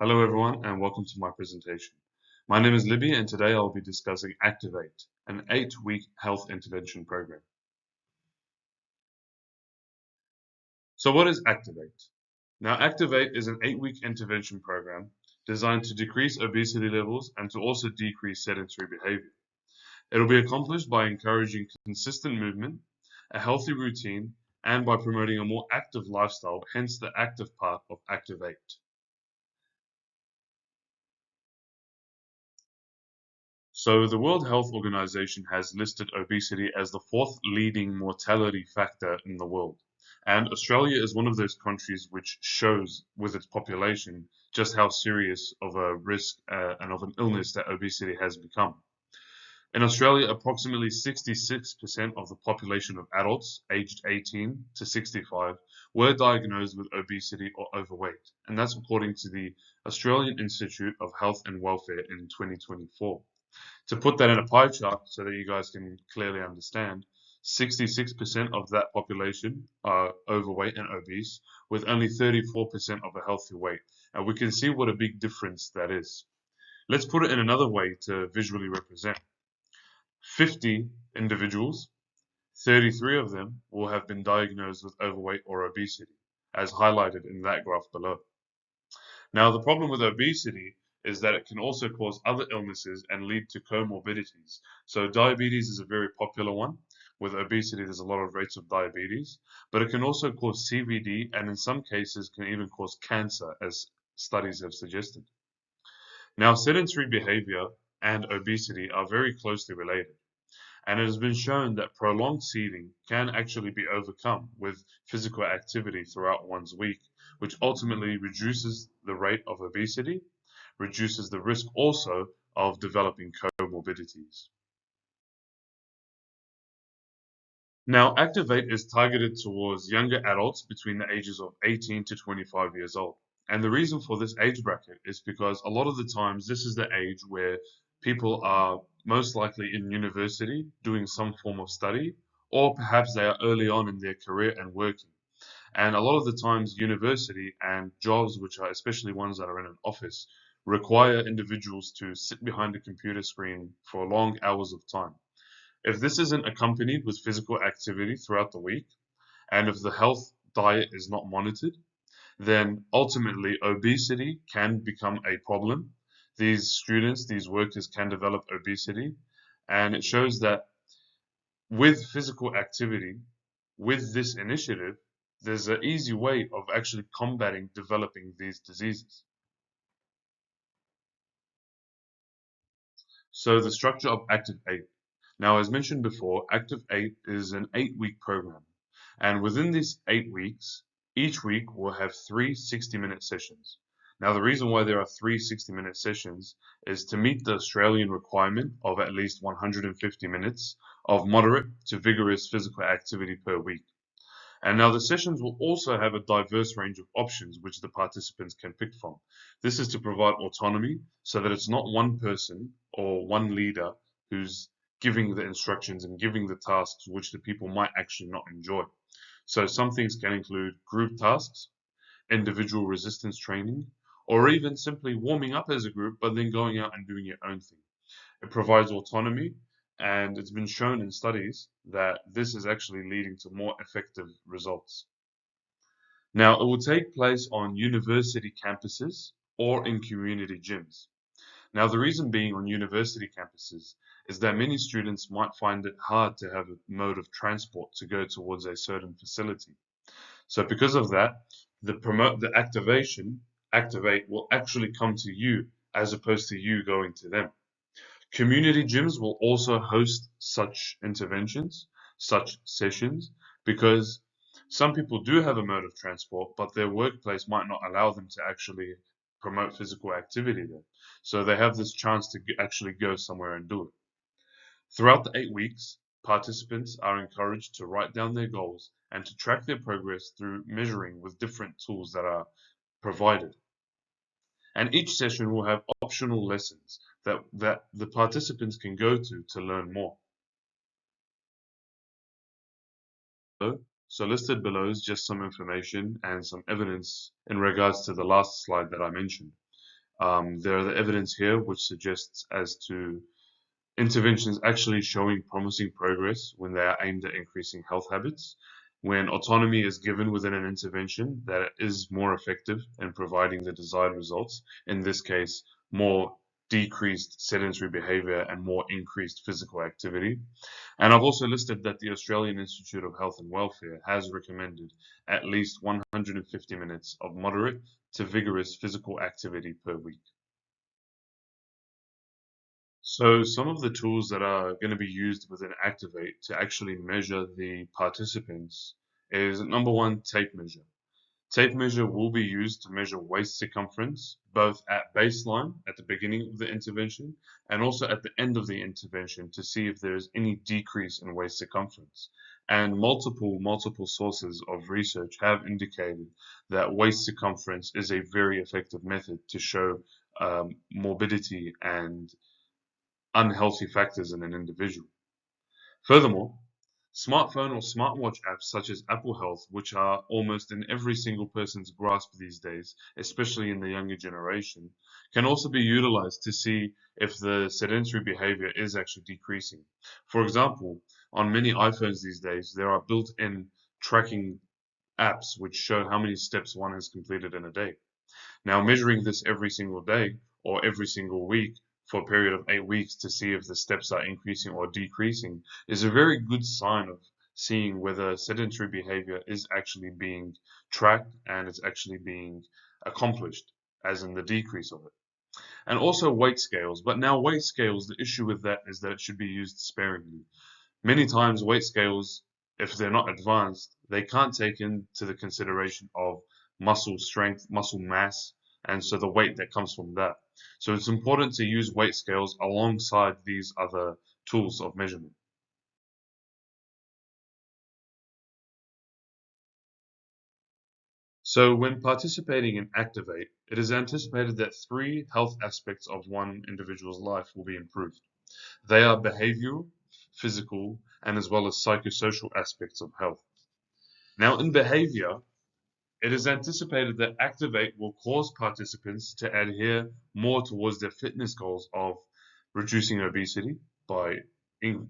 Hello everyone and welcome to my presentation. My name is Libby and today I'll be discussing ACTIV8, an 8-week health intervention program. So what is ACTIV8? Now ACTIV8 is an 8-week intervention program designed to decrease obesity levels and to also decrease sedentary behavior. It will be accomplished by encouraging consistent movement, a healthy routine, and by promoting a more active lifestyle, hence the active part of ACTIV8. So the World Health Organization has listed obesity as the fourth leading mortality factor in the world. And Australia is one of those countries which shows with its population just how serious of a risk and of an illness that obesity has become. In Australia, approximately 66% of the population of adults aged 18 to 65 were diagnosed with obesity or overweight. And that's according to the Australian Institute of Health and Welfare in 2024. To put that in a pie chart so that you guys can clearly understand, 66% of that population are overweight and obese, with only 34% of a healthy weight. And we can see what a big difference that is. Let's put it in another way to visually represent. 50 individuals, 33 of them will have been diagnosed with overweight or obesity, as highlighted in that graph below. Now, the problem with obesity is that it can also cause other illnesses and lead to comorbidities. So diabetes is a very popular one. With obesity, there's a lot of rates of diabetes, but it can also cause CVD and in some cases can even cause cancer, as studies have suggested. Now, sedentary behavior and obesity are very closely related. And it has been shown that prolonged seating can actually be overcome with physical activity throughout one's week, which ultimately reduces the rate of obesity, reduces the risk also of developing comorbidities. Now, ACTIV8 is targeted towards younger adults between the ages of 18 to 25 years old. And the reason for this age bracket is because a lot of the times this is the age where people are most likely in university doing some form of study, or perhaps they are early on in their career and working. And a lot of the times university and jobs, which are especially ones that are in an office, require individuals to sit behind a computer screen for long hours of time. If this isn't accompanied with physical activity throughout the week, and if the health diet is not monitored, then ultimately obesity can become a problem. These students, these workers can develop obesity, and it shows that with physical activity, with this initiative, there's an easy way of actually combating developing these diseases. So the structure of ACTIV8. Now, as mentioned before, ACTIV8 is an 8-week program. And within these 8 weeks, each week will have 3 60-minute sessions. Now, the reason why there are 3 60-minute sessions is to meet the Australian requirement of at least 150 minutes of moderate to vigorous physical activity per week. And now the sessions will also have a diverse range of options which the participants can pick from. This is to provide autonomy so that it's not one person or one leader who's giving the instructions and giving the tasks which the people might actually not enjoy. So some things can include group tasks, individual resistance training, or even simply warming up as a group but then going out and doing your own thing. It provides autonomy, and it's been shown in studies that this is actually leading to more effective results. Now, it will take place on university campuses or in community gyms. Now, the reason being on university campuses is that many students might find it hard to have a mode of transport to go towards a certain facility. So because of that, the activation, ACTIV8, will actually come to you as opposed to you going to them. Community gyms will also host such interventions, such sessions, because some people do have a mode of transport, but their workplace might not allow them to actually promote physical activity there. So they have this chance to actually go somewhere and do it. Throughout the 8 weeks, participants are encouraged to write down their goals and to track their progress through measuring with different tools that are provided. And each session will have optional lessons that the participants can go to learn more. So listed below is just some information and some evidence in regards to the last slide that I mentioned. There are the evidence here which suggests as to interventions actually showing promising progress when they are aimed at increasing health habits. When autonomy is given within an intervention, that is more effective in providing the desired results. In this case, more decreased sedentary behavior and more increased physical activity. And I've also listed that the Australian Institute of Health and Welfare has recommended at least 150 minutes of moderate to vigorous physical activity per week. So some of the tools that are going to be used within Activate to actually measure the participants is number one, tape measure. Tape measure will be used to measure waist circumference, both at baseline, at the beginning of the intervention, and also at the end of the intervention to see if there is any decrease in waist circumference. And multiple sources of research have indicated that waist circumference is a very effective method to show morbidity and unhealthy factors in an individual. Furthermore, smartphone or smartwatch apps such as Apple Health, which are almost in every single person's grasp these days, especially in the younger generation, can also be utilized to see if the sedentary behavior is actually decreasing. For example, on many iPhones these days, there are built-in tracking apps which show how many steps one has completed in a day. Now, measuring this every single day or every single week for a period of 8 weeks to see if the steps are increasing or decreasing is a very good sign of seeing whether sedentary behavior is actually being tracked and it's actually being accomplished, as in the decrease of it. And also weight scales. But now weight scales, the issue with that is that it should be used sparingly. Many times weight scales, if they're not advanced, they can't take into the consideration of muscle strength, muscle mass, and so the weight that comes from that. So it's important to use weight scales alongside these other tools of measurement. So when participating in Activate, it is anticipated that three health aspects of one individual's life will be improved. They are behavioral, physical, and as well as psychosocial aspects of health. Now, in behavior, it is anticipated that Activate will cause participants to adhere more towards their fitness goals of reducing obesity by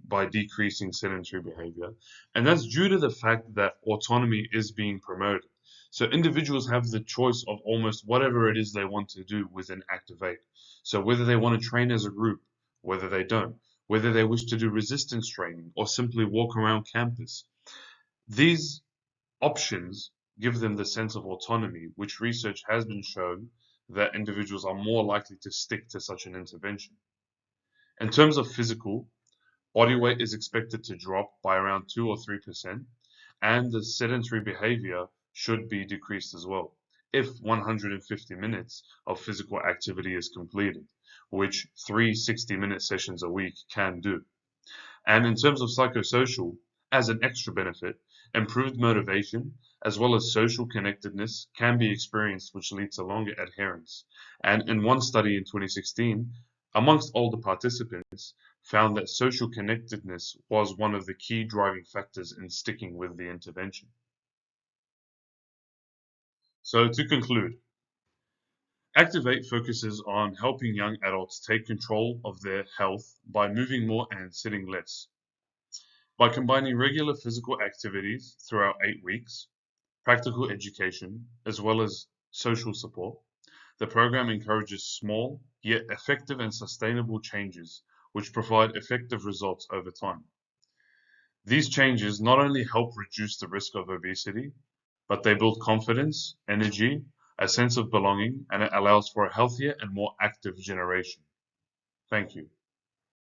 by decreasing sedentary behavior. And that's due to the fact that autonomy is being promoted. So individuals have the choice of almost whatever it is they want to do within Activate. So whether they want to train as a group, whether they don't, whether they wish to do resistance training or simply walk around campus. These options give them the sense of autonomy, which research has been shown that individuals are more likely to stick to such an intervention. In terms of physical, body weight is expected to drop by around 2 or 3%, and the sedentary behavior should be decreased as well if 150 minutes of physical activity is completed, which 3 60-minute sessions a week can do. And in terms of psychosocial, as an extra benefit, improved motivation as well as social connectedness can be experienced, which leads to longer adherence. And in one study in 2016, amongst older participants, found that social connectedness was one of the key driving factors in sticking with the intervention. So to conclude, Activate focuses on helping young adults take control of their health by moving more and sitting less. By combining regular physical activities throughout 8 weeks, practical education, as well as social support, the program encourages small, yet effective and sustainable changes which provide effective results over time. These changes not only help reduce the risk of obesity, but they build confidence, energy, a sense of belonging, and it allows for a healthier and more active generation. Thank you.